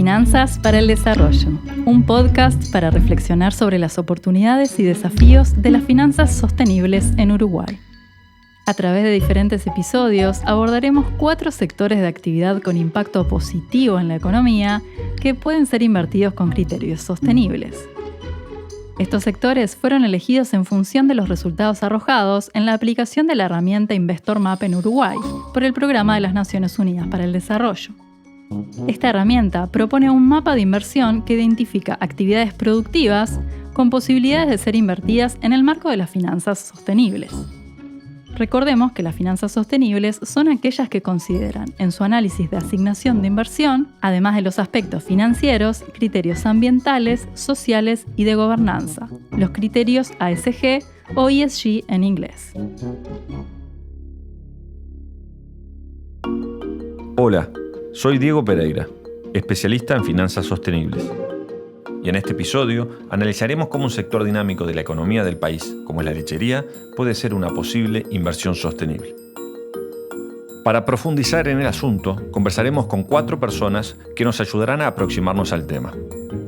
Finanzas para el Desarrollo, un podcast para reflexionar sobre las oportunidades y desafíos de las finanzas sostenibles en Uruguay. A través de diferentes episodios abordaremos 4 sectores de actividad con impacto positivo en la economía que pueden ser invertidos con criterios sostenibles. Estos sectores fueron elegidos en función de los resultados arrojados en la aplicación de la herramienta InvestorMap en Uruguay por el Programa de las Naciones Unidas para el Desarrollo. Esta herramienta propone un mapa de inversión que identifica actividades productivas con posibilidades de ser invertidas en el marco de las finanzas sostenibles. Recordemos que las finanzas sostenibles son aquellas que consideran, en su análisis de asignación de inversión, además de los aspectos financieros, criterios ambientales, sociales y de gobernanza, los criterios ASG o ESG en inglés. Hola, soy Diego Pereira, especialista en finanzas sostenibles. Y en este episodio analizaremos cómo un sector dinámico de la economía del país, como es la lechería, puede ser una posible inversión sostenible. Para profundizar en el asunto, conversaremos con 4 personas que nos ayudarán a aproximarnos al tema.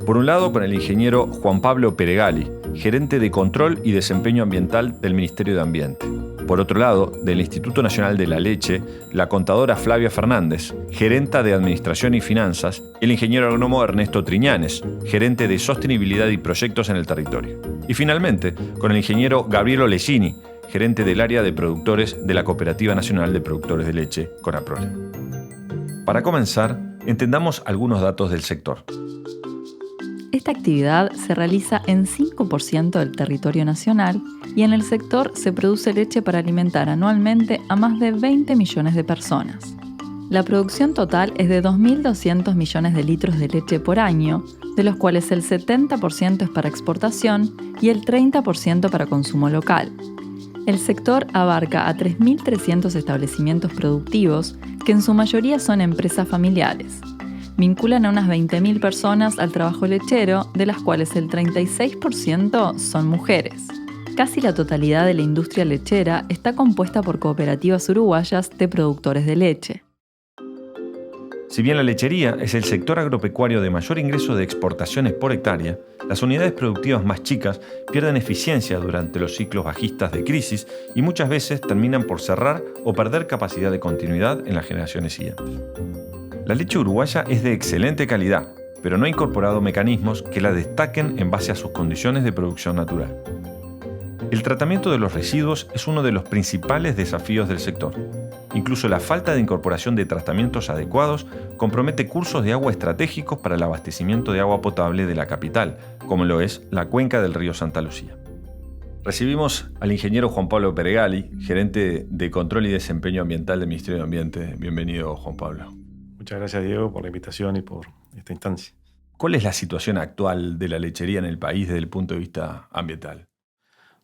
Por un lado, con el ingeniero Juan Pablo Peregali, gerente de Control y Desempeño Ambiental del Ministerio de Ambiente. Por otro lado, del Instituto Nacional de la Leche, la contadora Flavia Fernández, gerenta de Administración y Finanzas, y el ingeniero agrónomo Ernesto Triñanes, gerente de Sostenibilidad y Proyectos en el Territorio. Y finalmente, con el ingeniero Gabriel Olesini, gerente del área de productores de la Cooperativa Nacional de Productores de Leche, CONAPROLE. Para comenzar, entendamos algunos datos del sector. Esta actividad se realiza en 5% del territorio nacional y en el sector se produce leche para alimentar anualmente a más de 20 millones de personas. La producción total es de 2.200 millones de litros de leche por año, de los cuales el 70% es para exportación y el 30% para consumo local. El sector abarca a 3.300 establecimientos productivos, que en su mayoría son empresas familiares. Vinculan a unas 20.000 personas al trabajo lechero, de las cuales el 36% son mujeres. Casi la totalidad de la industria lechera está compuesta por cooperativas uruguayas de productores de leche. Si bien la lechería es el sector agropecuario de mayor ingreso de exportaciones por hectárea, las unidades productivas más chicas pierden eficiencia durante los ciclos bajistas de crisis y muchas veces terminan por cerrar o perder capacidad de continuidad en las generaciones siguientes. La leche uruguaya es de excelente calidad, pero no ha incorporado mecanismos que la destaquen en base a sus condiciones de producción natural. El tratamiento de los residuos es uno de los principales desafíos del sector. Incluso la falta de incorporación de tratamientos adecuados compromete cursos de agua estratégicos para el abastecimiento de agua potable de la capital, como lo es la cuenca del río Santa Lucía. Recibimos al ingeniero Juan Pablo Peregali, gerente de Control y Desempeño Ambiental del Ministerio de Ambiente. Bienvenido, Juan Pablo. Muchas gracias, Diego, por la invitación y por esta instancia. ¿Cuál es la situación actual de la lechería en el país desde el punto de vista ambiental?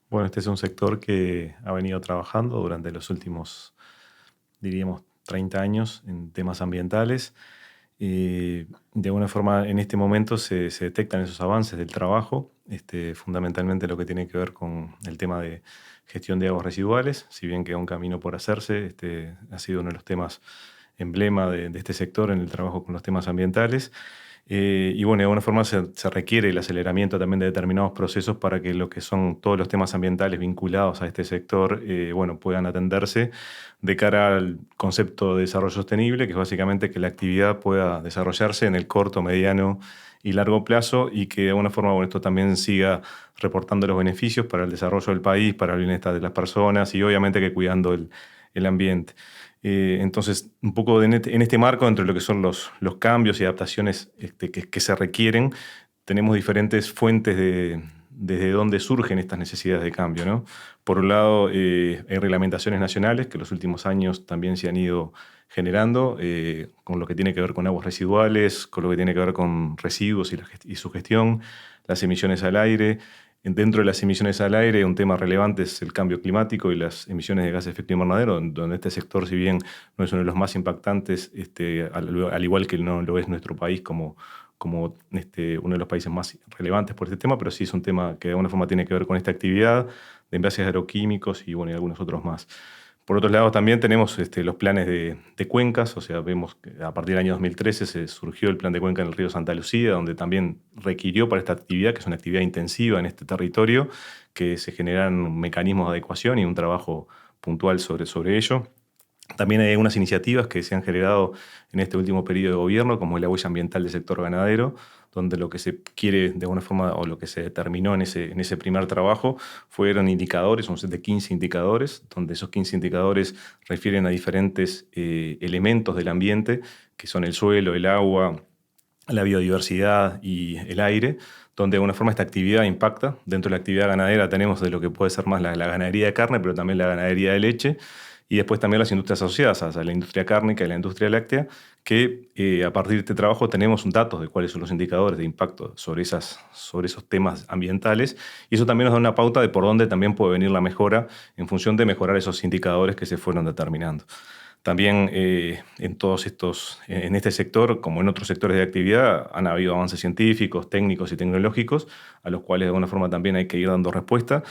Bueno, este es un sector que ha venido trabajando durante los últimos, diríamos, 30 años en temas ambientales. De alguna forma, en este momento se detectan esos avances del trabajo, fundamentalmente lo que tiene que ver con el tema de gestión de aguas residuales, si bien queda un camino por hacerse, ha sido uno de los temas emblema de este sector en el trabajo con los temas ambientales. Y bueno, de alguna forma se requiere el aceleramiento también de determinados procesos para que lo que son todos los temas ambientales vinculados a este sector puedan atenderse de cara al concepto de desarrollo sostenible, que es básicamente que la actividad pueda desarrollarse en el corto, mediano y largo plazo y que de alguna forma esto también siga reportando los beneficios para el desarrollo del país, para el bienestar de las personas y obviamente que cuidando el ambiente. Entonces, un poco en este marco, entre lo que son los cambios y adaptaciones que se requieren, tenemos diferentes fuentes desde donde surgen estas necesidades de cambio, ¿no? Por un lado, hay reglamentaciones nacionales que en los últimos años también se han ido generando, con lo que tiene que ver con aguas residuales, con lo que tiene que ver con residuos y su gestión, las emisiones al aire. Dentro de las emisiones al aire, un tema relevante es el cambio climático y las emisiones de gases de efecto invernadero, donde este sector, si bien no es uno de los más impactantes, al igual que no lo es nuestro país como uno de los países más relevantes por este tema, pero sí es un tema que de alguna forma tiene que ver con esta actividad de envases agroquímicos y algunos otros más. Por otro lado, también tenemos los planes de cuencas, o sea, vemos que a partir del año 2013 se surgió el plan de cuenca en el río Santa Lucía, donde también requirió para esta actividad, que es una actividad intensiva en este territorio, que se generan mecanismos de adecuación y un trabajo puntual sobre ello. También hay algunas iniciativas que se han generado en este último periodo de gobierno, como la huella ambiental del sector ganadero, donde lo que se quiere de alguna forma, o lo que se determinó en ese primer trabajo, fueron indicadores, un set de 15 indicadores, donde esos 15 indicadores refieren a diferentes elementos del ambiente, que son el suelo, el agua, la biodiversidad y el aire, donde de alguna forma esta actividad impacta. Dentro de la actividad ganadera tenemos de lo que puede ser más la ganadería de carne, pero también la ganadería de leche, y después también las industrias asociadas a la industria cárnica y la industria láctea, que a partir de este trabajo tenemos un dato de cuáles son los indicadores de impacto sobre esos temas ambientales, y eso también nos da una pauta de por dónde también puede venir la mejora en función de mejorar esos indicadores que se fueron determinando. También en este sector, como en otros sectores de actividad, han habido avances científicos, técnicos y tecnológicos a los cuales de alguna forma también hay que ir dando respuesta.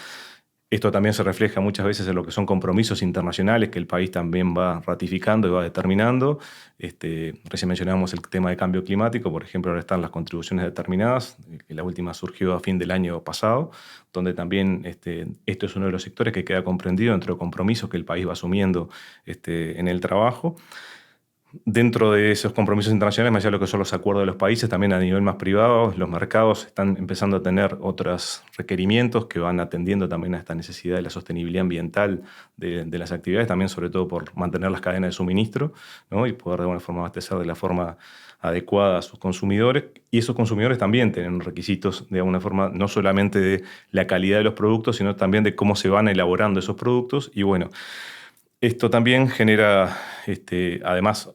Esto también se refleja muchas veces en lo que son compromisos internacionales que el país también va ratificando y va determinando. Recién mencionábamos el tema de cambio climático, por ejemplo, ahora están las contribuciones determinadas, que la última surgió a fin del año pasado, donde también esto es uno de los sectores que queda comprendido dentro de compromisos que el país va asumiendo en el trabajo. Dentro de esos compromisos internacionales, más allá de lo que son los acuerdos de los países, también a nivel más privado, los mercados están empezando a tener otros requerimientos que van atendiendo también a esta necesidad de la sostenibilidad ambiental de las actividades, también sobre todo por mantener las cadenas de suministro, ¿no? Y poder de alguna forma abastecer de la forma adecuada a sus consumidores. Y esos consumidores también tienen requisitos de alguna forma, no solamente de la calidad de los productos, sino también de cómo se van elaborando esos productos. Y bueno, esto también genera, además,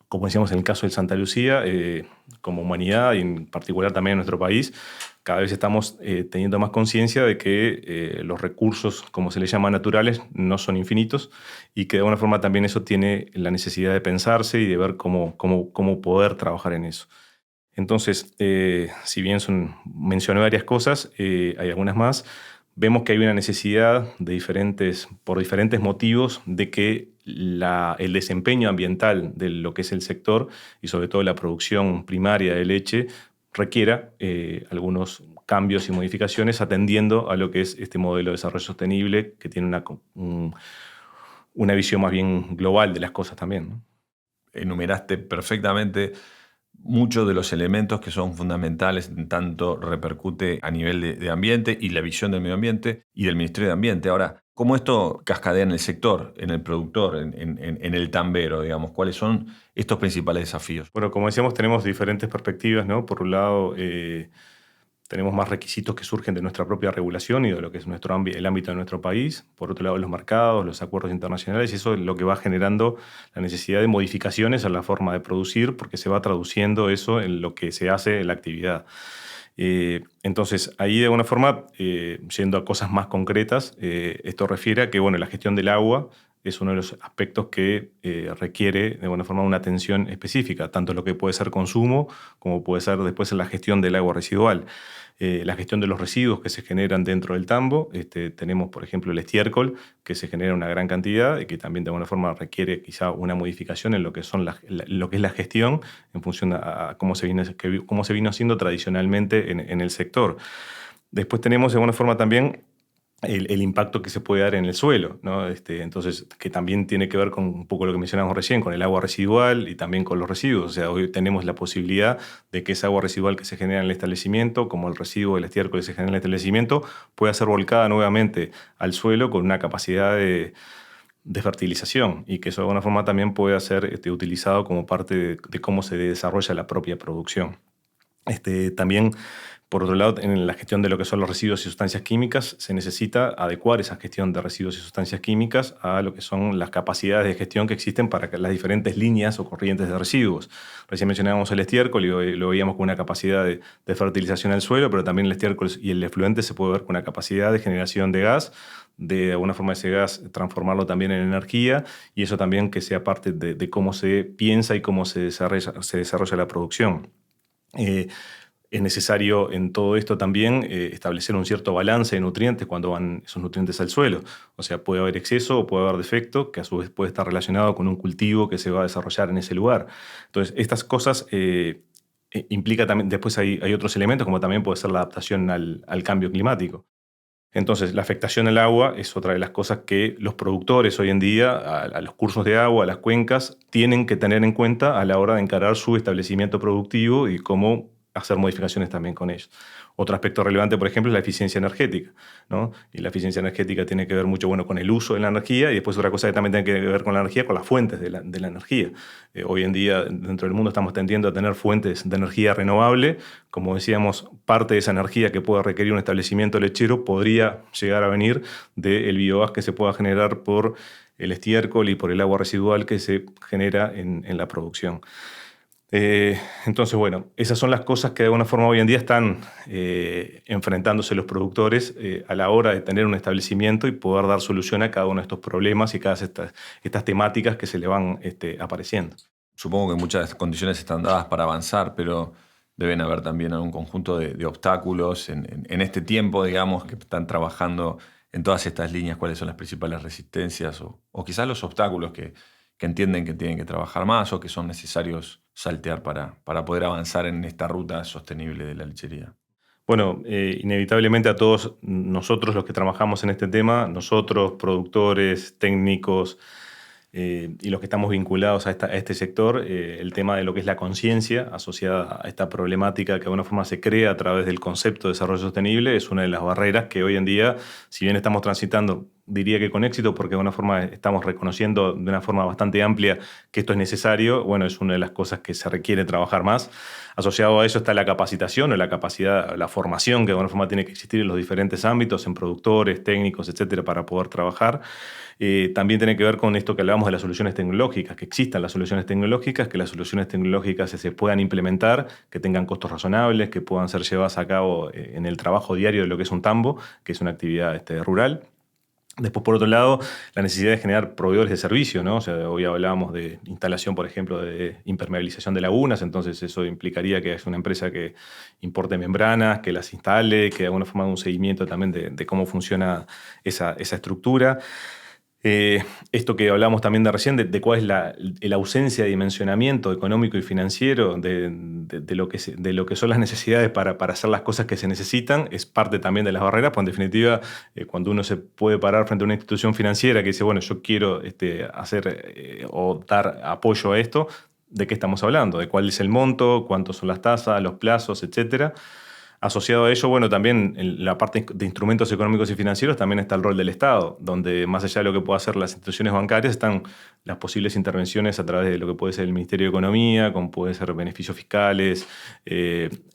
como decíamos en el caso del Santa Lucía, como humanidad y en particular también en nuestro país, cada vez estamos teniendo más conciencia de que los recursos, como se les llama naturales, no son infinitos y que de alguna forma también eso tiene la necesidad de pensarse y de ver cómo poder trabajar en eso. Entonces, si bien mencioné varias cosas, hay algunas más. Vemos que hay una necesidad por diferentes motivos de que el desempeño ambiental de lo que es el sector y sobre todo la producción primaria de leche requiera algunos cambios y modificaciones atendiendo a lo que es este modelo de desarrollo sostenible que tiene una visión más bien global de las cosas también, ¿no? Enumeraste perfectamente muchos de los elementos que son fundamentales, en tanto repercute a nivel de ambiente y la visión del medio ambiente y del Ministerio de Ambiente. Ahora, ¿cómo esto cascadea en el sector, en el productor, en el tambero, digamos? ¿Cuáles son estos principales desafíos? Bueno, como decíamos, tenemos diferentes perspectivas, ¿no? Por un lado, tenemos más requisitos que surgen de nuestra propia regulación y de lo que es el ámbito de nuestro país. Por otro lado, los mercados, los acuerdos internacionales, y eso es lo que va generando la necesidad de modificaciones a la forma de producir, porque se va traduciendo eso en lo que se hace en la actividad. Entonces, ahí de alguna forma, yendo a cosas más concretas, esto refiere a que la gestión del agua es uno de los aspectos que requiere de alguna forma una atención específica, tanto lo que puede ser consumo como puede ser después en la gestión del agua residual. La gestión de los residuos que se generan dentro del tambo. Tenemos, por ejemplo, el estiércol, que se genera una gran cantidad y que también de alguna forma requiere quizá una modificación en lo que es la gestión en función a cómo se vino haciendo tradicionalmente en el sector. Después tenemos de alguna forma también el impacto que se puede dar en el suelo, ¿no? Entonces, que también tiene que ver con un poco lo que mencionamos recién, con el agua residual y también con los residuos. O sea, hoy tenemos la posibilidad de que esa agua residual que se genera en el establecimiento, como el residuo del estiércol que se genera en el establecimiento, pueda ser volcada nuevamente al suelo con una capacidad de fertilización y que eso de alguna forma también pueda ser utilizado como parte de cómo se desarrolla la propia producción. También, por otro lado, en la gestión de lo que son los residuos y sustancias químicas, se necesita adecuar esa gestión de residuos y sustancias químicas a lo que son las capacidades de gestión que existen para las diferentes líneas o corrientes de residuos. Recién mencionábamos el estiércol y lo veíamos con una capacidad de fertilización al suelo, pero también el estiércol y el efluente se puede ver con una capacidad de generación de gas, de alguna forma ese gas transformarlo también en energía, y eso también que sea parte de cómo se piensa y cómo se desarrolla la producción. Es necesario en todo esto también establecer un cierto balance de nutrientes cuando van esos nutrientes al suelo. O sea, puede haber exceso o puede haber defecto, que a su vez puede estar relacionado con un cultivo que se va a desarrollar en ese lugar. Entonces, estas cosas implica también, después hay otros elementos, como también puede ser la adaptación al cambio climático. Entonces, la afectación al agua es otra de las cosas que los productores hoy en día, a los cursos de agua, a las cuencas, tienen que tener en cuenta a la hora de encarar su establecimiento productivo y cómo hacer modificaciones también con ellos. Otro aspecto relevante, por ejemplo, es la eficiencia energética, ¿no? Y la eficiencia energética tiene que ver mucho, bueno, con el uso de la energía, y después otra cosa que también tiene que ver con la energía, con las fuentes de la energía. Hoy en día, dentro del mundo, estamos tendiendo a tener fuentes de energía renovable. Como decíamos, parte de esa energía que pueda requerir un establecimiento lechero podría llegar a venir del biogás que se pueda generar por el estiércol y por el agua residual que se genera en la producción. Entonces, bueno, esas son las cosas que de alguna forma hoy en día están enfrentándose los productores a la hora de tener un establecimiento y poder dar solución a cada uno de estos problemas y cada estas temáticas que se le van apareciendo. Supongo que muchas condiciones están dadas para avanzar, pero deben haber también algún conjunto de obstáculos en este tiempo, digamos, que están trabajando en todas estas líneas. ¿Cuáles son las principales resistencias o quizás los obstáculos que entienden que tienen que trabajar más o que son necesarios saltear para poder avanzar en esta ruta sostenible de la lechería? Bueno, inevitablemente a todos nosotros los que trabajamos en este tema, nosotros, productores, técnicos y los que estamos vinculados a este sector, el tema de lo que es la conciencia asociada a esta problemática que de alguna forma se crea a través del concepto de desarrollo sostenible es una de las barreras que hoy en día, si bien estamos transitando, diría que con éxito, porque de alguna forma estamos reconociendo de una forma bastante amplia que esto es necesario, bueno, es una de las cosas que se requiere trabajar más. Asociado a eso está la capacitación o la capacidad, la formación que de alguna forma tiene que existir en los diferentes ámbitos, en productores, técnicos, etcétera, para poder trabajar. También tiene que ver con esto que hablábamos de las soluciones tecnológicas, que existan las soluciones tecnológicas, que las soluciones tecnológicas se puedan implementar, que tengan costos razonables, que puedan ser llevadas a cabo en el trabajo diario de lo que es un tambo, que es una actividad rural. Después, por otro lado, la necesidad de generar proveedores de servicio, ¿no? O sea, hoy hablábamos de instalación, por ejemplo, de impermeabilización de lagunas, entonces eso implicaría que es una empresa que importe membranas, que las instale, que de alguna forma haga un seguimiento también de cómo funciona esa estructura. Esto que hablamos también de recién, de cuál es la ausencia de dimensionamiento económico y financiero de lo que son las necesidades para hacer las cosas que se necesitan, es parte también de las barreras, pues en definitiva, cuando uno se puede parar frente a una institución financiera que dice, bueno, yo quiero hacer o dar apoyo a esto, ¿de qué estamos hablando? ¿De cuál es el monto? ¿Cuántos son las tasas? ¿Los plazos? Etcétera. Asociado a ello, bueno, también en la parte de instrumentos económicos y financieros también está el rol del Estado, donde más allá de lo que puedan hacer las instituciones bancarias están las posibles intervenciones a través de lo que puede ser el Ministerio de Economía, como puede ser beneficios fiscales,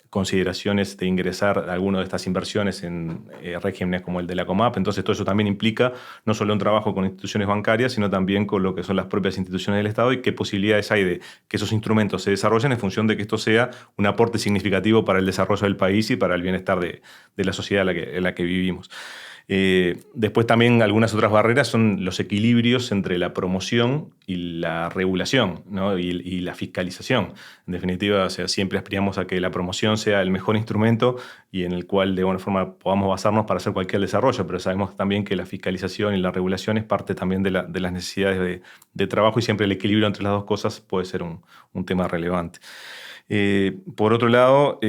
consideraciones de ingresar alguna de estas inversiones en regímenes como el de la Comap. Entonces todo eso también implica no solo un trabajo con instituciones bancarias, sino también con lo que son las propias instituciones del Estado y qué posibilidades hay de que esos instrumentos se desarrollen en función de que esto sea un aporte significativo para el desarrollo del país y para el bienestar de la sociedad en la que vivimos. Después también algunas otras barreras son los equilibrios entre la promoción y la regulación, ¿no? y la fiscalización. En definitiva, o sea, siempre aspiramos a que la promoción sea el mejor instrumento y en el cual de alguna forma podamos basarnos para hacer cualquier desarrollo, pero sabemos también que la fiscalización y la regulación es parte también de las necesidades de trabajo y siempre el equilibrio entre las dos cosas puede ser un tema relevante. Por otro lado,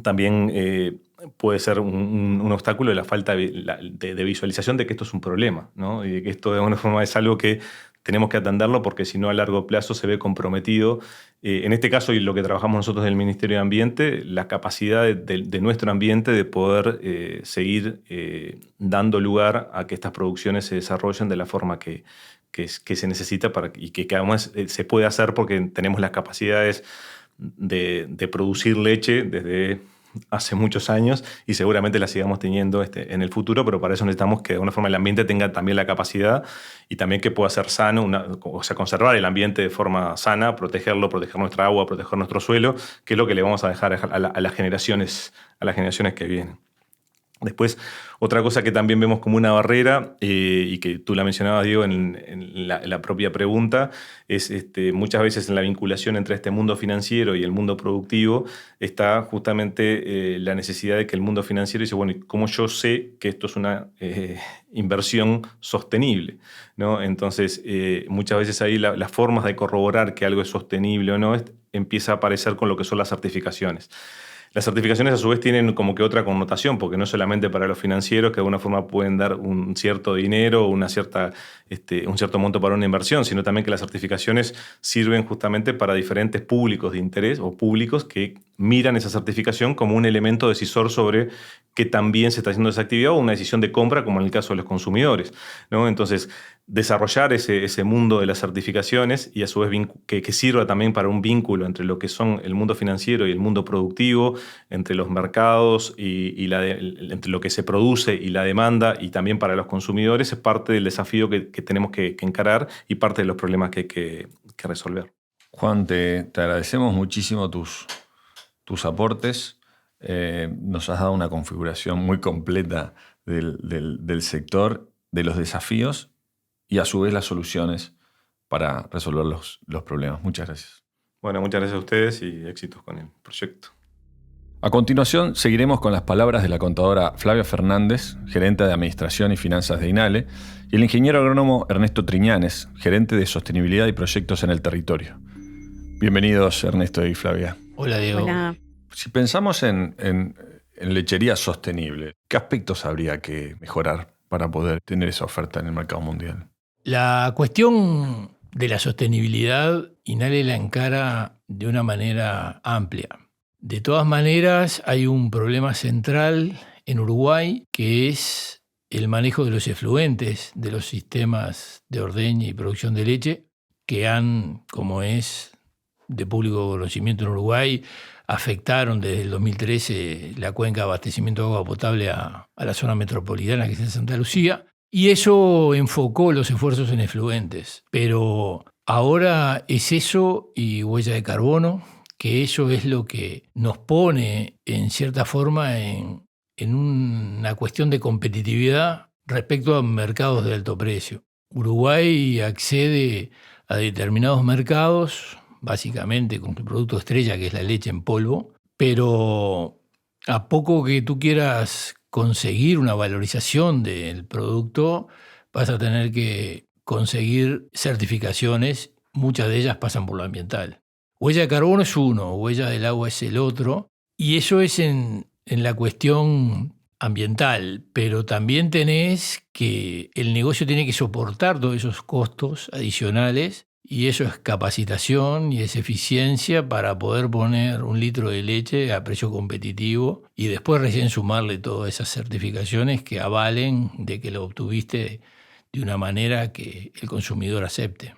también puede ser un obstáculo de la falta de visualización de que esto es un problema, ¿no? Y de que esto de alguna forma es algo que tenemos que atenderlo porque si no a largo plazo se ve comprometido. En este caso, y lo que trabajamos nosotros en el Ministerio de Ambiente, la capacidad de nuestro ambiente de poder seguir dando lugar a que estas producciones se desarrollen de la forma que se necesita y que además se puede hacer porque tenemos las capacidades de producir leche desde hace muchos años y seguramente la sigamos teniendo en el futuro, pero para eso necesitamos que de alguna forma el ambiente tenga también la capacidad y también que pueda ser sano, o sea, conservar el ambiente de forma sana, protegerlo, proteger nuestra agua, proteger nuestro suelo, que es lo que le vamos a dejar a las generaciones que vienen. Después, otra cosa que también vemos como una barrera, y que tú la mencionabas, Diego, en la propia pregunta, es muchas veces en la vinculación entre este mundo financiero y el mundo productivo está justamente la necesidad de que el mundo financiero dice, bueno, ¿cómo yo sé que esto es una inversión sostenible? ¿No? Entonces, muchas veces ahí las formas de corroborar que algo es sostenible o no empieza a aparecer con lo que son las certificaciones. Las certificaciones a su vez tienen como que otra connotación, porque no es solamente para los financieros, que de alguna forma pueden dar un cierto dinero, un cierto monto para una inversión, sino también que las certificaciones sirven justamente para diferentes públicos de interés o públicos que miran esa certificación como un elemento decisor sobre que también se está haciendo esa actividad o una decisión de compra, como en el caso de los consumidores, ¿no? Entonces, desarrollar ese mundo de las certificaciones y a su vez que sirva también para un vínculo entre lo que son el mundo financiero y el mundo productivo, entre los mercados entre lo que se produce y la demanda, y también para los consumidores, es parte del desafío que tenemos que encarar y parte de los problemas que hay que resolver. Juan, te agradecemos muchísimo tus aportes. Nos has dado una configuración muy completa del sector, de los desafíos y a su vez las soluciones para resolver los problemas. Muchas gracias. Bueno, muchas gracias a ustedes y éxitos con el proyecto. A continuación, seguiremos con las palabras de la contadora Flavia Fernández, gerente de Administración y Finanzas de INALE, y el ingeniero agrónomo Ernesto Triñanes, gerente de Sostenibilidad y Proyectos en el Territorio. Bienvenidos, Ernesto y Flavia. Hola, Diego. Hola. Si pensamos en lechería sostenible, ¿qué aspectos habría que mejorar para poder tener esa oferta en el mercado mundial? La cuestión de la sostenibilidad, INALE la encara de una manera amplia. De todas maneras, hay un problema central en Uruguay, que es el manejo de los efluentes de los sistemas de ordeña y producción de leche, que como es de público conocimiento en Uruguay, afectaron desde el 2013 la cuenca de abastecimiento de agua potable a la zona metropolitana, que es en Santa Lucía, y eso enfocó los esfuerzos en efluentes. Pero ahora es eso y huella de carbono, que eso es lo que nos pone en cierta forma en una cuestión de competitividad respecto a mercados de alto precio. Uruguay accede a determinados mercados, básicamente con el producto estrella, que es la leche en polvo, pero a poco que tú quieras conseguir una valorización del producto, vas a tener que conseguir certificaciones, muchas de ellas pasan por lo ambiental. Huella de carbono es uno, huella del agua es el otro, y eso es en la cuestión ambiental, pero también tenés que el negocio tiene que soportar todos esos costos adicionales, y eso es capacitación y es eficiencia para poder poner 1 litro de leche a precio competitivo y después recién sumarle todas esas certificaciones que avalen de que lo obtuviste de una manera que el consumidor acepte.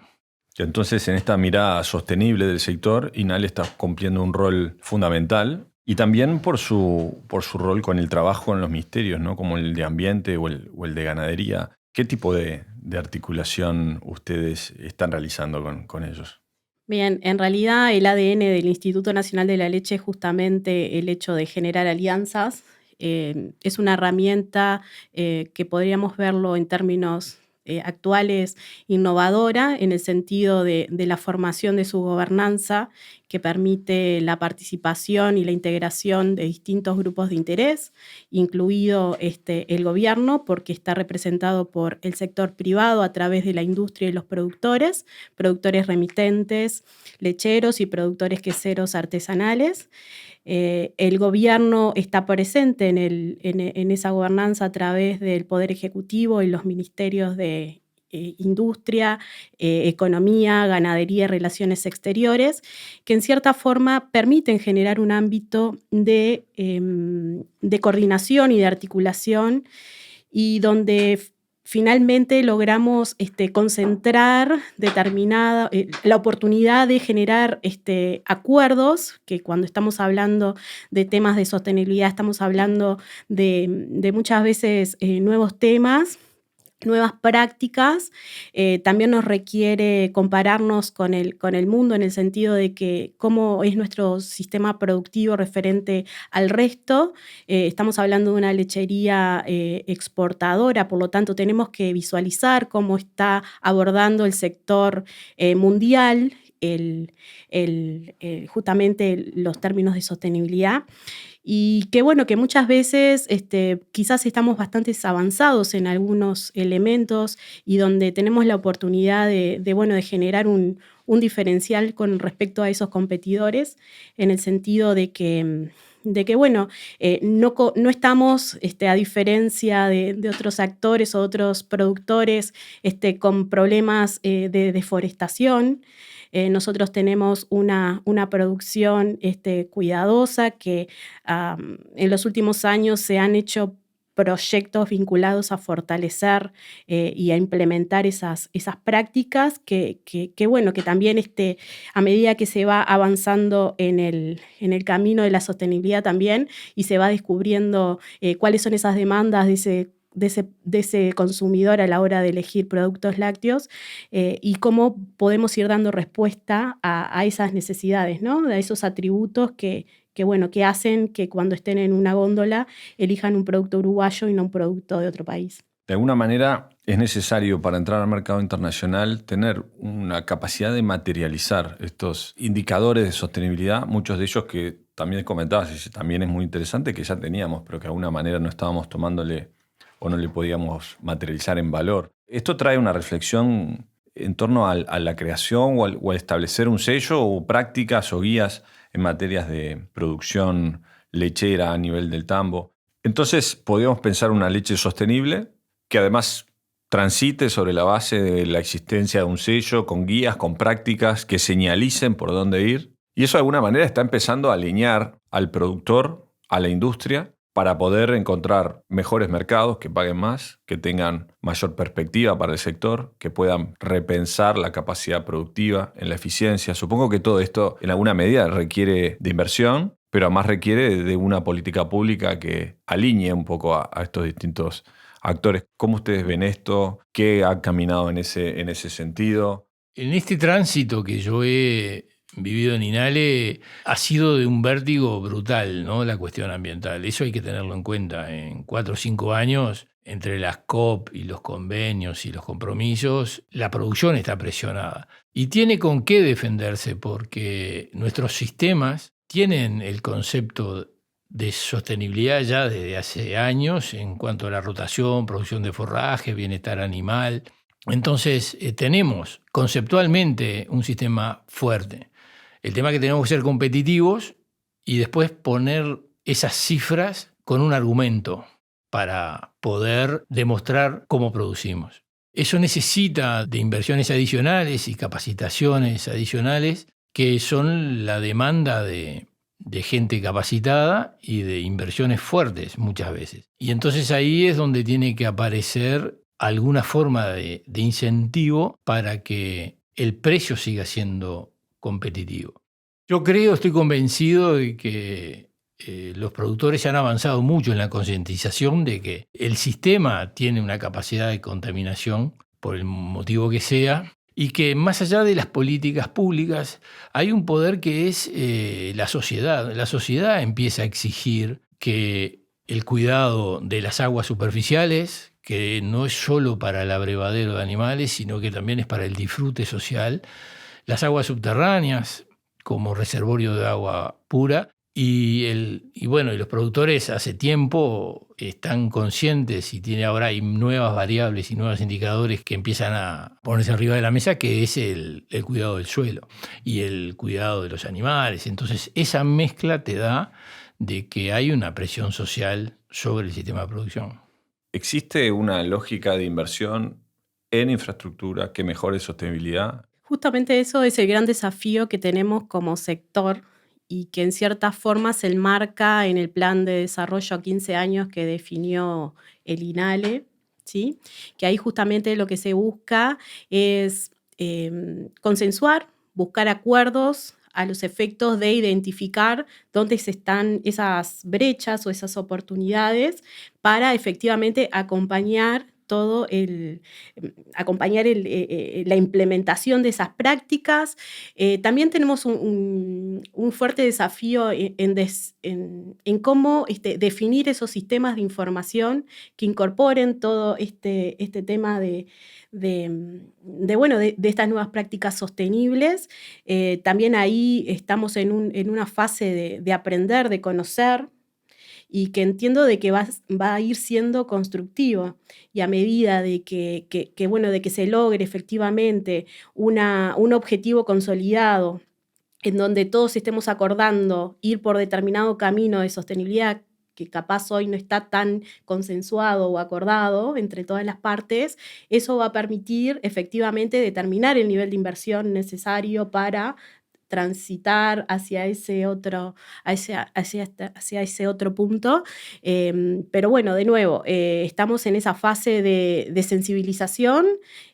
Entonces, en esta mirada sostenible del sector, INALE está cumpliendo un rol fundamental y también por su rol con el trabajo en los ministerios, ¿no? Como el de ambiente o el de ganadería. ¿Qué tipo de articulación ustedes están realizando con ellos? Bien, en realidad el ADN del Instituto Nacional de la Leche es justamente el hecho de generar alianzas. Es una herramienta que podríamos verlo en términos actuales innovadora, en el sentido de la formación de su gobernanza, que permite la participación y la integración de distintos grupos de interés, incluido el gobierno, porque está representado por el sector privado a través de la industria y los productores remitentes, lecheros y productores queseros artesanales. El gobierno está presente en esa gobernanza a través del Poder Ejecutivo y los ministerios de Industria, Economía, Ganadería y Relaciones Exteriores, que en cierta forma permiten generar un ámbito de coordinación y de articulación, y donde finalmente logramos concentrar la oportunidad de generar acuerdos, que cuando estamos hablando de temas de sostenibilidad estamos hablando de muchas veces nuevos temas, nuevas prácticas, también nos requiere compararnos con el mundo en el sentido de que cómo es nuestro sistema productivo referente al resto. Estamos hablando de una lechería exportadora, por lo tanto tenemos que visualizar cómo está abordando el sector mundial justamente los términos de sostenibilidad. Y que bueno, que muchas veces quizás estamos bastante avanzados en algunos elementos y donde tenemos la oportunidad de generar un diferencial con respecto a esos competidores, en el sentido de que no estamos, a diferencia de otros actores o otros productores, con problemas de deforestación. Nosotros tenemos una producción cuidadosa que en los últimos años se han hecho proyectos vinculados a fortalecer y a implementar esas prácticas que también a medida que se va avanzando en el camino de la sostenibilidad también y se va descubriendo cuáles son esas demandas de ese consumidor a la hora de elegir productos lácteos y cómo podemos ir dando respuesta a esas necesidades, ¿no? A esos atributos que hacen que cuando estén en una góndola elijan un producto uruguayo y no un producto de otro país. De alguna manera es necesario para entrar al mercado internacional tener una capacidad de materializar estos indicadores de sostenibilidad, muchos de ellos que también comentabas, y también es muy interesante que ya teníamos, pero que de alguna manera no estábamos tomándole o no le podíamos materializar en valor. Esto trae una reflexión en torno a la creación o al establecer un sello o prácticas o guías en materias de producción lechera a nivel del tambo. Entonces, podríamos pensar una leche sostenible que además transite sobre la base de la existencia de un sello con guías, con prácticas que señalicen por dónde ir. Y eso de alguna manera está empezando a alinear al productor, a la industria, para poder encontrar mejores mercados que paguen más, que tengan mayor perspectiva para el sector, que puedan repensar la capacidad productiva en la eficiencia. Supongo que todo esto en alguna medida requiere de inversión, pero además requiere de una política pública que alinee un poco a estos distintos actores. ¿Cómo ustedes ven esto? ¿Qué ha caminado en ese sentido? En este tránsito que yo he vivido en INALE ha sido de un vértigo brutal, ¿no? La cuestión ambiental. Eso hay que tenerlo en cuenta. En 4 o 5 años, entre las COP y los convenios y los compromisos, la producción está presionada. Y tiene con qué defenderse, porque nuestros sistemas tienen el concepto de sostenibilidad ya desde hace años en cuanto a la rotación, producción de forraje, bienestar animal. Entonces, tenemos conceptualmente un sistema fuerte. El tema es que tenemos que ser competitivos y después poner esas cifras con un argumento para poder demostrar cómo producimos. Eso necesita de inversiones adicionales y capacitaciones adicionales que son la demanda de gente capacitada y de inversiones fuertes muchas veces. Y entonces ahí es donde tiene que aparecer alguna forma de incentivo para que el precio siga siendo competitivo. Yo estoy convencido de que los productores han avanzado mucho en la concientización de que el sistema tiene una capacidad de contaminación por el motivo que sea y que más allá de las políticas públicas hay un poder que es la sociedad. La sociedad empieza a exigir que el cuidado de las aguas superficiales, que no es solo para el abrevadero de animales, sino que también es para el disfrute social, las aguas subterráneas como reservorio de agua pura, y los productores hace tiempo están conscientes y ahora hay nuevas variables y nuevos indicadores que empiezan a ponerse arriba de la mesa, que es el cuidado del suelo y el cuidado de los animales. Entonces esa mezcla te da de que hay una presión social sobre el sistema de producción. ¿Existe una lógica de inversión en infraestructura que mejore sostenibilidad? Justamente eso es el gran desafío que tenemos como sector y que en cierta forma se enmarca en el plan de desarrollo a 15 años que definió el INALE, ¿sí? Que ahí justamente lo que se busca es consensuar, buscar acuerdos a los efectos de identificar dónde están esas brechas o esas oportunidades para efectivamente acompañar todo acompañar la implementación de esas prácticas. También tenemos un fuerte desafío en cómo definir esos sistemas de información que incorporen todo este tema de estas nuevas prácticas sostenibles. También ahí estamos en una fase de aprender, de conocer, y que entiendo de que va a ir siendo constructivo, y a medida de que se logre efectivamente un objetivo consolidado en donde todos estemos acordando ir por determinado camino de sostenibilidad que capaz hoy no está tan consensuado o acordado entre todas las partes, eso va a permitir efectivamente determinar el nivel de inversión necesario para transitar hacia ese otro punto. Pero bueno, de nuevo, estamos en esa fase de sensibilización,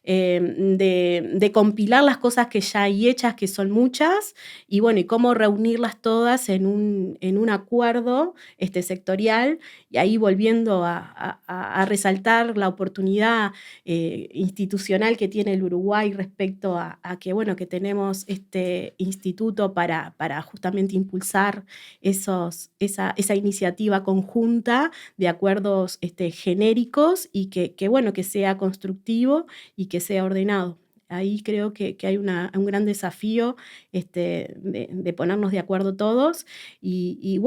de compilar las cosas que ya hay hechas, que son muchas, y bueno, y cómo reunirlas todas en un acuerdo sectorial, y ahí volviendo a resaltar la oportunidad institucional que tiene el Uruguay respecto a que tenemos este instituto para justamente impulsar esa iniciativa conjunta de acuerdos genéricos, y que sea constructivo y que sea ordenado. Ahí creo que hay un gran desafío de ponernos de acuerdo todos, y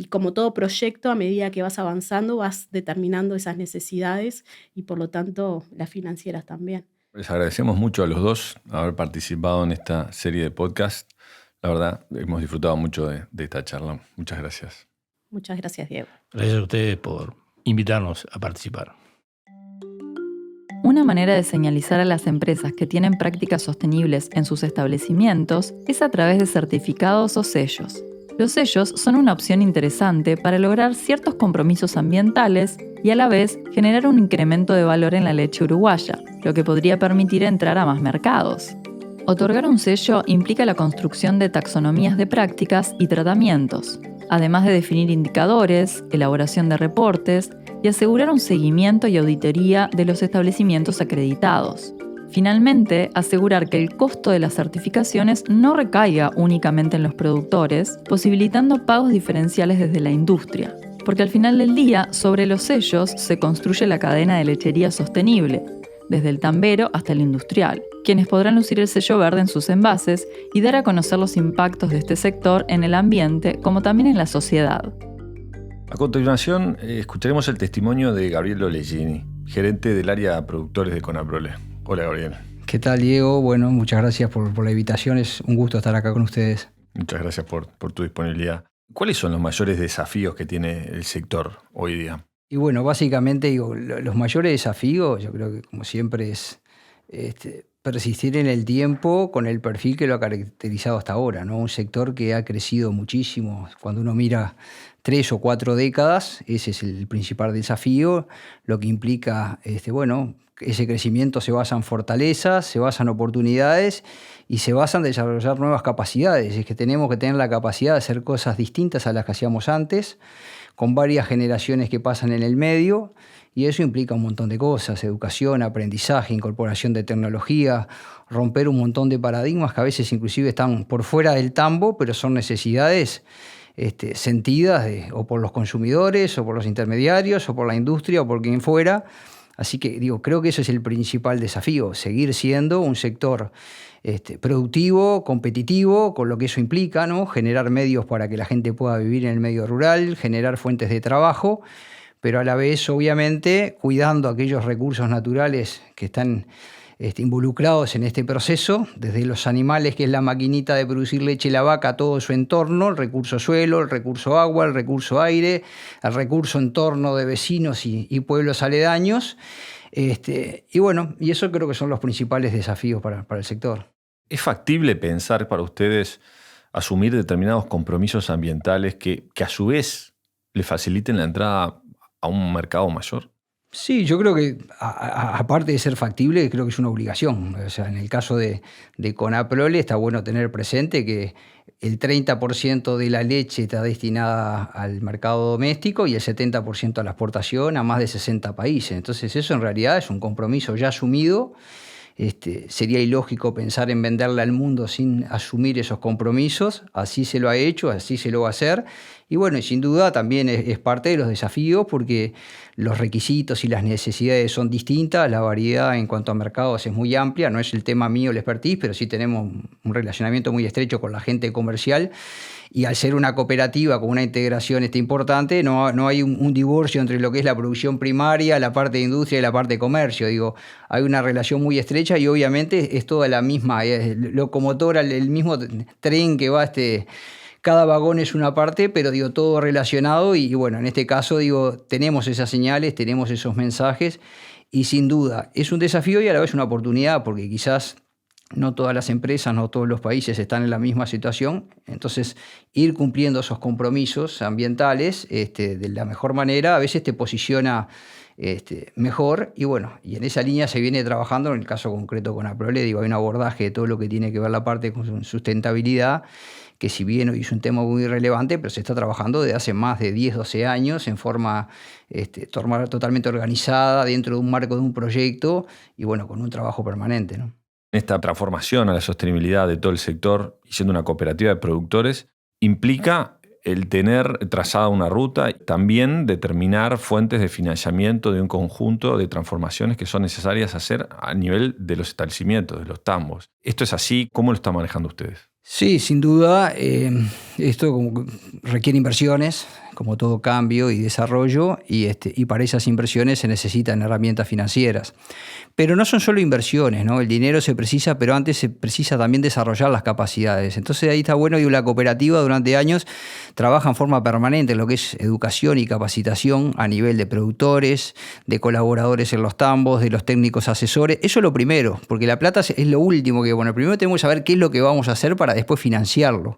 como todo proyecto, a medida que vas avanzando, vas determinando esas necesidades, y por lo tanto las financieras también. Les agradecemos mucho a los dos haber participado en esta serie de podcast. La verdad, hemos disfrutado mucho de esta charla. Muchas gracias. Muchas gracias, Diego. Gracias a ustedes por invitarnos a participar. Una manera de señalizar a las empresas que tienen prácticas sostenibles en sus establecimientos es a través de certificados o sellos. Los sellos son una opción interesante para lograr ciertos compromisos ambientales y a la vez generar un incremento de valor en la leche uruguaya, lo que podría permitir entrar a más mercados. Otorgar un sello implica la construcción de taxonomías de prácticas y tratamientos, además de definir indicadores, elaboración de reportes y asegurar un seguimiento y auditoría de los establecimientos acreditados. Finalmente, asegurar que el costo de las certificaciones no recaiga únicamente en los productores, posibilitando pagos diferenciales desde la industria. Porque al final del día, sobre los sellos se construye la cadena de lechería sostenible, desde el tambero hasta el industrial, quienes podrán lucir el sello verde en sus envases y dar a conocer los impactos de este sector en el ambiente como también en la sociedad. A continuación, escucharemos el testimonio de Gabriel Olegini, gerente del área de productores de Conaprole. Hola, Gabriel. ¿Qué tal, Diego? Bueno, muchas gracias por la invitación. Es un gusto estar acá con ustedes. Muchas gracias por tu disponibilidad. ¿Cuáles son los mayores desafíos que tiene el sector hoy día? Y bueno, básicamente los mayores desafíos, yo creo que como siempre es persistir en el tiempo con el perfil que lo ha caracterizado hasta ahora, ¿no? Un sector que ha crecido muchísimo. Cuando uno mira 3 o 4 décadas, ese es el principal desafío, lo que implica, ese crecimiento se basa en fortalezas, se basa en oportunidades y se basa en desarrollar nuevas capacidades. Es que tenemos que tener la capacidad de hacer cosas distintas a las que hacíamos antes, con varias generaciones que pasan en el medio, y eso implica un montón de cosas: educación, aprendizaje, incorporación de tecnología, romper un montón de paradigmas que a veces inclusive están por fuera del tambo, pero son necesidades sentidas o por los consumidores, o por los intermediarios, o por la industria, o por quien fuera. Así que creo que ese es el principal desafío: seguir siendo un sector productivo, competitivo, con lo que eso implica, ¿no? Generar medios para que la gente pueda vivir en el medio rural, generar fuentes de trabajo, pero a la vez, obviamente, cuidando aquellos recursos naturales que están involucrados en este proceso, desde los animales, que es la maquinita de producir leche, la vaca, todo su entorno, el recurso suelo, el recurso agua, el recurso aire, el recurso entorno de vecinos y pueblos aledaños. Y eso creo que son los principales desafíos para el sector. ¿Es factible pensar para ustedes asumir determinados compromisos ambientales que a su vez le faciliten la entrada a un mercado mayor? Sí, yo creo que aparte de ser factible, creo que es una obligación. O sea, en el caso de Conaprole está bueno tener presente que el 30% de la leche está destinada al mercado doméstico y el 70% a la exportación a más de 60 países. Entonces eso en realidad es un compromiso ya asumido. Sería ilógico pensar en venderle al mundo sin asumir esos compromisos. Así se lo ha hecho, así se lo va a hacer. Y bueno, y sin duda también es parte de los desafíos porque los requisitos y las necesidades son distintas, la variedad en cuanto a mercados es muy amplia, no es el tema mío el expertise, pero sí tenemos un relacionamiento muy estrecho con la gente comercial. Y al ser una cooperativa con una integración importante, no hay un divorcio entre lo que es la producción primaria, la parte de industria y la parte de comercio. Digo, hay una relación muy estrecha y obviamente es toda la misma locomotora, el mismo tren que va cada vagón es una parte, pero digo, todo relacionado y bueno, en este caso digo, tenemos esas señales, tenemos esos mensajes y sin duda es un desafío y a la vez una oportunidad porque quizás no todas las empresas, no todos los países están en la misma situación, entonces ir cumpliendo esos compromisos ambientales de la mejor manera a veces te posiciona mejor y bueno, y en esa línea se viene trabajando, en el caso concreto con Conaprole, digo, hay un abordaje de todo lo que tiene que ver la parte con sustentabilidad, que si bien hoy es un tema muy relevante, pero se está trabajando desde hace más de 10, 12 años en forma totalmente organizada dentro de un marco de un proyecto y bueno, con un trabajo permanente, ¿no? Esta transformación a la sostenibilidad de todo el sector y siendo una cooperativa de productores implica el tener trazada una ruta y también determinar fuentes de financiamiento de un conjunto de transformaciones que son necesarias hacer a nivel de los establecimientos, de los tambos. ¿Esto es así? ¿Cómo lo están manejando ustedes? Sí, sin duda, esto requiere inversiones, como todo cambio y desarrollo, y para esas inversiones se necesitan herramientas financieras. Pero no son solo inversiones, ¿no? El dinero se precisa, pero antes se precisa también desarrollar las capacidades. Entonces ahí está bueno, y la cooperativa durante años trabaja en forma permanente en lo que es educación y capacitación a nivel de productores, de colaboradores en los tambos, de los técnicos asesores. Eso es lo primero, porque la plata es lo último que, bueno, primero tenemos que saber qué es lo que vamos a hacer para después financiarlo.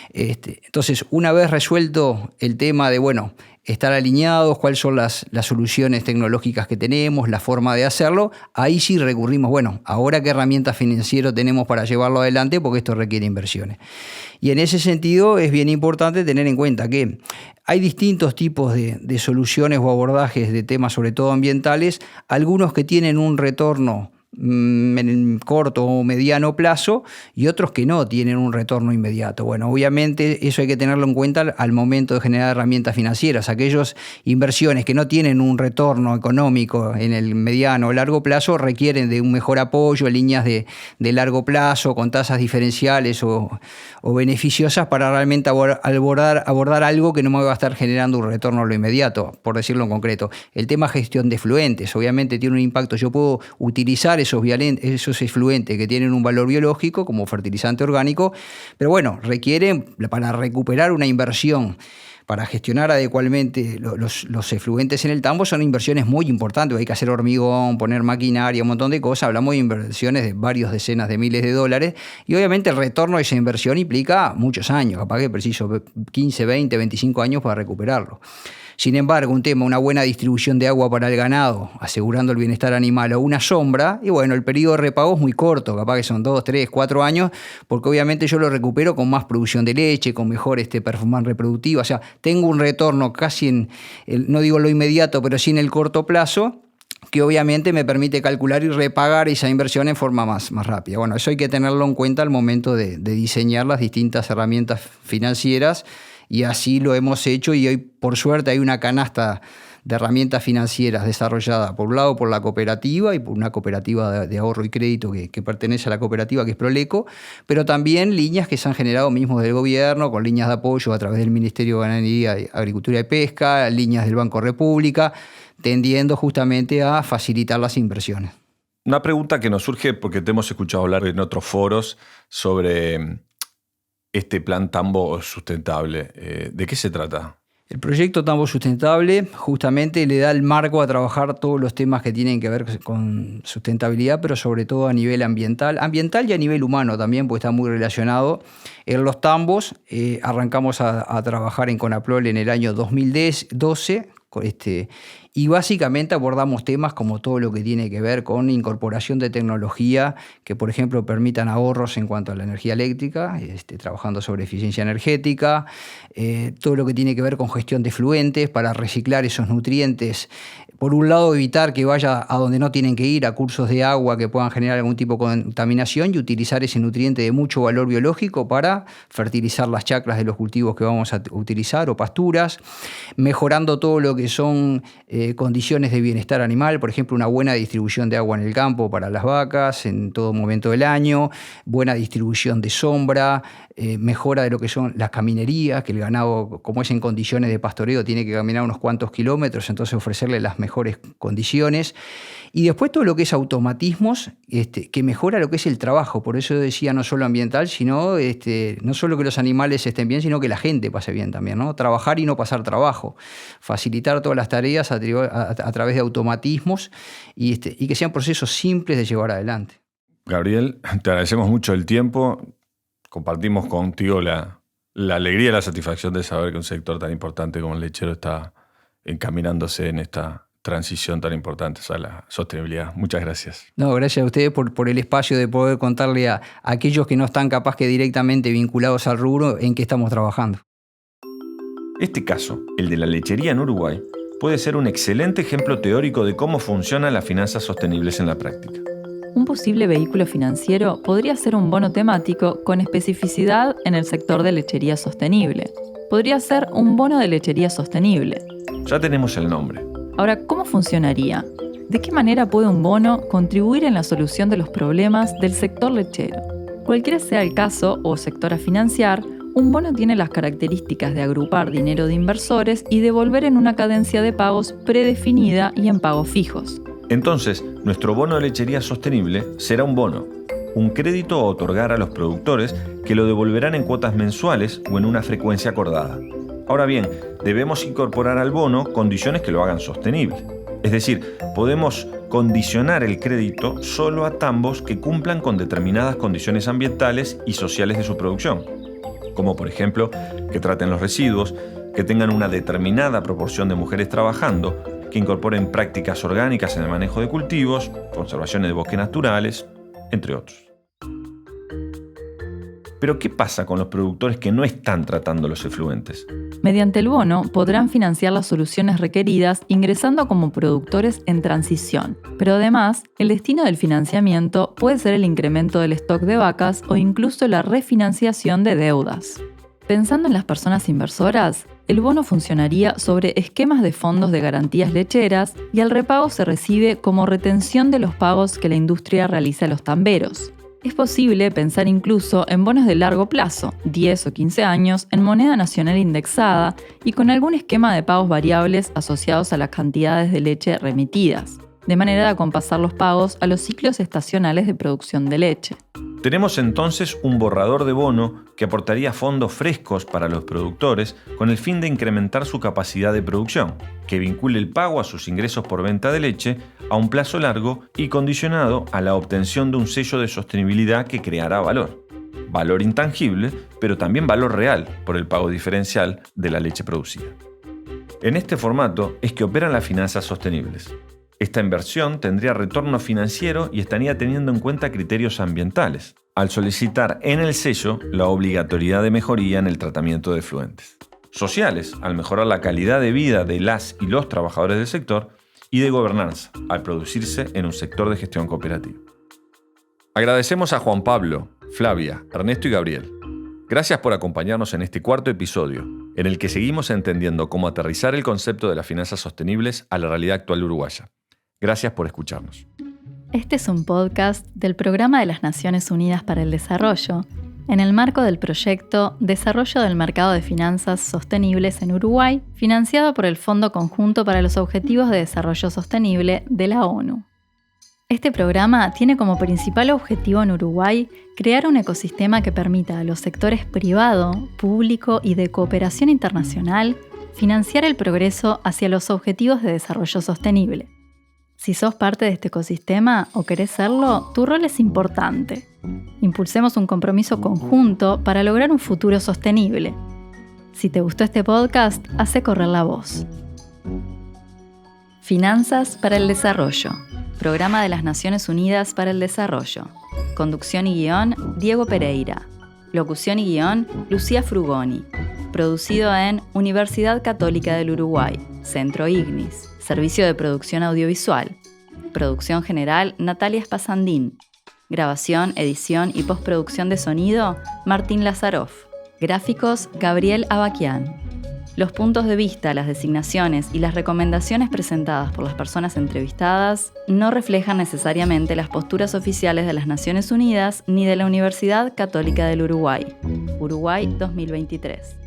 Entonces, una vez resuelto el tema de, bueno, estar alineados, cuáles son las soluciones tecnológicas que tenemos, la forma de hacerlo, ahí sí recurrimos, bueno, ahora qué herramientas financieras tenemos para llevarlo adelante, porque esto requiere inversiones. Y en ese sentido es bien importante tener en cuenta que hay distintos tipos de soluciones o abordajes de temas, sobre todo ambientales, algunos que tienen un retorno en corto o mediano plazo y otros que no tienen un retorno inmediato. Bueno, obviamente eso hay que tenerlo en cuenta al momento de generar herramientas financieras. Aquellas inversiones que no tienen un retorno económico en el mediano o largo plazo requieren de un mejor apoyo, líneas de largo plazo con tasas diferenciales o beneficiosas para realmente abordar algo que no me va a estar generando un retorno a lo inmediato, por decirlo en concreto. El tema gestión de efluentes, obviamente tiene un impacto. Yo puedo utilizar esos efluentes que tienen un valor biológico como fertilizante orgánico, pero bueno, requieren para recuperar una inversión para gestionar adecuadamente los efluentes en el tambo son inversiones muy importantes. Hay que hacer hormigón, poner maquinaria, un montón de cosas. Hablamos de inversiones de varios decenas de miles de dólares y obviamente el retorno de esa inversión implica muchos años, capaz que preciso 15, 20, 25 años para recuperarlo. Sin embargo, una buena distribución de agua para el ganado, asegurando el bienestar animal o una sombra, y bueno, el periodo de repago es muy corto, capaz que son 2, 3, 4 años, porque obviamente yo lo recupero con más producción de leche, con mejor performance reproductiva, o sea, tengo un retorno casi no digo lo inmediato, pero sí en el corto plazo, que obviamente me permite calcular y repagar esa inversión en forma más rápida. Bueno, eso hay que tenerlo en cuenta al momento de diseñar las distintas herramientas financieras, y así lo hemos hecho, y hoy por suerte hay una canasta de herramientas financieras desarrollada por un lado por la cooperativa y por una cooperativa de ahorro y crédito que pertenece a la cooperativa, que es Proleco, pero también líneas que se han generado mismos del gobierno, con líneas de apoyo a través del Ministerio de Ganadería, Agricultura y Pesca, líneas del Banco República, tendiendo justamente a facilitar las inversiones. Una pregunta que nos surge porque te hemos escuchado hablar en otros foros sobre este plan Tambo Sustentable. ¿De qué se trata? El proyecto Tambo Sustentable justamente le da el marco a trabajar todos los temas que tienen que ver con sustentabilidad, pero sobre todo a nivel ambiental y a nivel humano también, porque está muy relacionado. En los tambos arrancamos a trabajar en Conaprole en el año 2012 Y básicamente abordamos temas como todo lo que tiene que ver con incorporación de tecnología que, por ejemplo, permitan ahorros en cuanto a la energía eléctrica, trabajando sobre eficiencia energética, todo lo que tiene que ver con gestión de efluentes para reciclar esos nutrientes. Por un lado, evitar que vaya a donde no tienen que ir, a cursos de agua que puedan generar algún tipo de contaminación, y utilizar ese nutriente de mucho valor biológico para fertilizar las chacras de los cultivos que vamos a utilizar o pasturas, mejorando todo lo que son condiciones de bienestar animal, por ejemplo, una buena distribución de agua en el campo para las vacas en todo momento del año, buena distribución de sombra, mejora de lo que son las caminerías, que el ganado, como es en condiciones de pastoreo, tiene que caminar unos cuantos kilómetros, entonces ofrecerle las mejores condiciones. Y después todo lo que es automatismos, que mejora lo que es el trabajo. Por eso decía, no solo ambiental, sino no solo que los animales estén bien, sino que la gente pase bien también, ¿no? Trabajar y no pasar trabajo. Facilitar todas las tareas a través de automatismos y que sean procesos simples de llevar adelante. Gabriel, te agradecemos mucho el tiempo. Compartimos contigo la alegría y la satisfacción de saber que un sector tan importante como el lechero está encaminándose en esta transición tan importante a la sostenibilidad. Muchas gracias. No, gracias a ustedes por el espacio de poder contarle a aquellos que no están capaz que directamente vinculados al rubro en qué estamos trabajando. Este caso, el de la lechería en Uruguay, puede ser un excelente ejemplo teórico de cómo funcionan las finanzas sostenibles en la práctica. Un posible vehículo financiero podría ser un bono temático con especificidad en el sector de lechería sostenible. Podría ser un bono de lechería sostenible. Ya tenemos el nombre. Ahora, ¿cómo funcionaría? ¿De qué manera puede un bono contribuir en la solución de los problemas del sector lechero? Cualquiera sea el caso o sector a financiar, un bono tiene las características de agrupar dinero de inversores y devolver en una cadencia de pagos predefinida y en pagos fijos. Entonces, nuestro bono de lechería sostenible será un bono, un crédito a otorgar a los productores que lo devolverán en cuotas mensuales o en una frecuencia acordada. Ahora bien, debemos incorporar al bono condiciones que lo hagan sostenible. Es decir, podemos condicionar el crédito solo a tambos que cumplan con determinadas condiciones ambientales y sociales de su producción, como por ejemplo que traten los residuos, que tengan una determinada proporción de mujeres trabajando, que incorporen prácticas orgánicas en el manejo de cultivos, conservaciones de bosques naturales, entre otros. Pero ¿qué pasa con los productores que no están tratando los efluentes? Mediante el bono podrán financiar las soluciones requeridas ingresando como productores en transición. Pero además, el destino del financiamiento puede ser el incremento del stock de vacas o incluso la refinanciación de deudas. Pensando en las personas inversoras, el bono funcionaría sobre esquemas de fondos de garantías lecheras y el repago se recibe como retención de los pagos que la industria realiza a los tamberos. Es posible pensar incluso en bonos de largo plazo, 10 o 15 años, en moneda nacional indexada y con algún esquema de pagos variables asociados a las cantidades de leche remitidas, de manera de acompasar los pagos a los ciclos estacionales de producción de leche. Tenemos entonces un borrador de bono que aportaría fondos frescos para los productores con el fin de incrementar su capacidad de producción, que vincule el pago a sus ingresos por venta de leche a un plazo largo y condicionado a la obtención de un sello de sostenibilidad que creará valor. Valor intangible, pero también valor real por el pago diferencial de la leche producida. En este formato es que operan las finanzas sostenibles. Esta inversión tendría retorno financiero y estaría teniendo en cuenta criterios ambientales, al solicitar en el sello la obligatoriedad de mejoría en el tratamiento de efluentes. Sociales, al mejorar la calidad de vida de las y los trabajadores del sector, y de gobernanza, al producirse en un sector de gestión cooperativa. Agradecemos a Juan Pablo, Flavia, Ernesto y Gabriel. Gracias por acompañarnos en este cuarto episodio, en el que seguimos entendiendo cómo aterrizar el concepto de las finanzas sostenibles a la realidad actual uruguaya. Gracias por escucharnos. Este es un podcast del Programa de las Naciones Unidas para el Desarrollo, en el marco del proyecto Desarrollo del Mercado de Finanzas Sostenibles en Uruguay, financiado por el Fondo Conjunto para los Objetivos de Desarrollo Sostenible de la ONU. Este programa tiene como principal objetivo en Uruguay crear un ecosistema que permita a los sectores privado, público y de cooperación internacional financiar el progreso hacia los objetivos de desarrollo sostenible. Si sos parte de este ecosistema o querés serlo, tu rol es importante. Impulsemos un compromiso conjunto para lograr un futuro sostenible. Si te gustó este podcast, hace correr la voz. Finanzas para el Desarrollo, Programa de las Naciones Unidas para el Desarrollo. Conducción y guión, Diego Pereira. Locución y guión, Lucía Frugoni. Producido en Universidad Católica del Uruguay, Centro Ignis, Servicio de Producción Audiovisual. Producción general, Natalia Espasandín. Grabación, edición y postproducción de sonido, Martín Lazaroff. Gráficos, Gabriel Abaquián. Los puntos de vista, las designaciones y las recomendaciones presentadas por las personas entrevistadas no reflejan necesariamente las posturas oficiales de las Naciones Unidas ni de la Universidad Católica del Uruguay. Uruguay 2023.